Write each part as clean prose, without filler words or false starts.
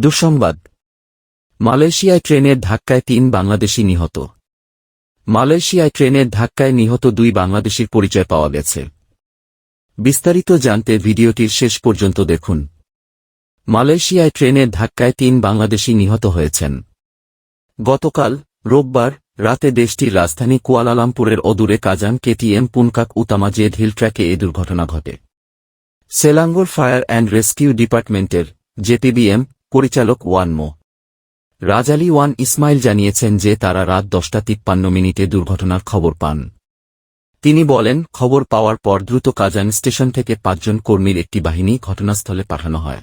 দুঃসংবাদ। মালয়েশিয়ায় ট্রেনের ধাক্কায় ৩ বাংলাদেশি নিহত। মালয়েশিয়ায় ট্রেনের ধাক্কায় নিহত ২ বাংলাদেশির পরিচয় পাওয়া গেছে। বিস্তারিত জানতে ভিডিওটির শেষ পর্যন্ত দেখুন। মালয়েশিয়ায় ট্রেনের ধাক্কায় ৩ বাংলাদেশি নিহত হয়েছেন। গতকাল রোববার রাতে দেশটির রাজধানী কুয়ালালামপুরের অদূরে Kajang KTM Puncak Utama Jade Hill ট্র্যাকে এ দুর্ঘটনা ঘটে। সেলাঙ্গোর ফায়ার অ্যান্ড রেস্কিউ ডিপার্টমেন্টের জেপিবিএম পরিচালক মো. রাজালি ইসমাইল জানিয়েছেন যে তারা রাত 10:53 দুর্ঘটনার খবর পান। তিনি বলেন, খবর পাওয়ার পর দ্রুত কাজান স্টেশন থেকে ৫ জন কর্মীর একটি বাহিনী ঘটনাস্থলে পাঠানো হয়।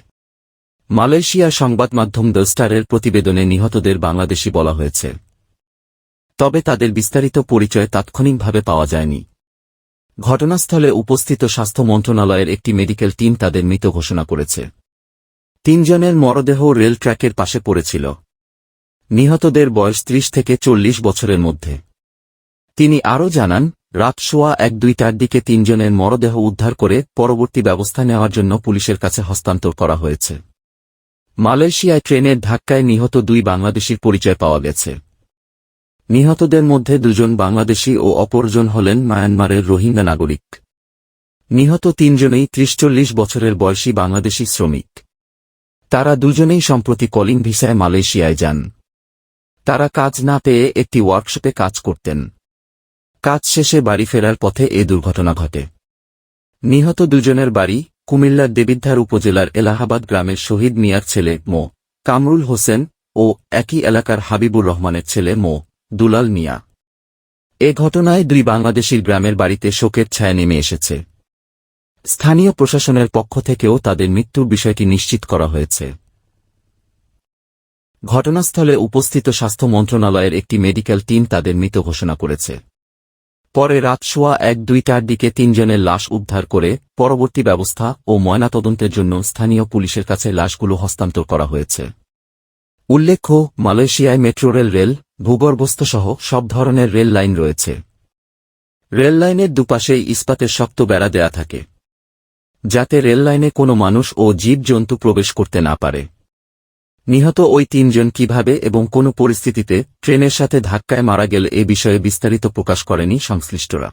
মালয়েশিয়া সংবাদ মাধ্যম দ্য স্টারের প্রতিবেদনে নিহতদের বাংলাদেশি বলা হয়েছে, তবে তাদের বিস্তারিত পরিচয় তাৎক্ষণিকভাবে পাওয়া যায়নি। ঘটনাস্থলে উপস্থিত স্বাস্থ্য মন্ত্রণালয়ের একটি মেডিকেল টিম তাদের মৃত ঘোষণা করেছে। ৩ জনের মরদেহ রেল ট্র্যাকের পাশে পড়েছিল। নিহতদের বয়স ৩০ থেকে ৪০ বছরের মধ্যে। তিনি আরও জানান, রাত সোয়া ১-২টার দিকে ৩ জনের মরদেহ উদ্ধার করে পরবর্তী ব্যবস্থা নেওয়ার জন্য পুলিশের কাছে হস্তান্তর করা হয়েছে। মালয়েশিয়ায় ট্রেনের ধাক্কায় নিহত ২ বাংলাদেশির পরিচয় পাওয়া গেছে। নিহতদের মধ্যে ২ জন বাংলাদেশি ও অপরজন হলেন মায়ানমারের রোহিঙ্গা নাগরিক। নিহত ৩ জনেই ৩০-৪০ বছরের বয়সী বাংলাদেশি শ্রমিক। তারা দুজনেই সম্প্রতি কলিং ভিসায় মালয়েশিয়ায় যান। তারা কাজ না পেয়ে একটি ওয়ার্কশপে কাজ করতেন। কাজ শেষে বাড়ি ফেরার পথে এ দুর্ঘটনা ঘটে। নিহত দুজনের বাড়ি কুমিল্লার দেবিদ্বার উপজেলার এলাহাবাদ গ্রামের শহীদ মিয়ার ছেলে মো. কামরুল হোসেন ও একই এলাকার হাবিবুর রহমানের ছেলে মো. দুলাল মিয়া। এ ঘটনায় ২ বাংলাদেশির গ্রামের বাড়িতে শোকের ছায়া নেমে এসেছে। স্থানীয় প্রশাসনের পক্ষ থেকেও তাদের মৃত্যুর বিষয়টি নিশ্চিত করা হয়েছে। ঘটনাস্থলে উপস্থিত স্বাস্থ্য মন্ত্রণালয়ের একটি মেডিকেল টিম তাদের মৃত ঘোষণা করেছে। পরে রাত সোয়া ১-২টার দিকে ৩ জনের লাশ উদ্ধার করে পরবর্তী ব্যবস্থা ও ময়নাতদন্তের জন্য স্থানীয় পুলিশের কাছে লাশগুলো হস্তান্তর করা হয়েছে। উল্লেখ্য, মালয়েশিয়ায় মেট্রো রেল, ভূগর্ভস্থসহ সব ধরনের রেল লাইন রয়েছে। রেল লাইনের দুপাশেই ইস্পাতের শক্ত বেড়া দেয়া থাকে, যাতে রেল লাইনে কোনো মানুষ ও জীবজন্তু প্রবেশ করতে না পারে। নিহত ওই ৩ জন কিভাবে এবং কোন পরিস্থিতিতে ট্রেনের সাথে ধাক্কায় মারা গেল এ বিষয়ে বিস্তারিত প্রকাশ করেনি সংশ্লিষ্টরা।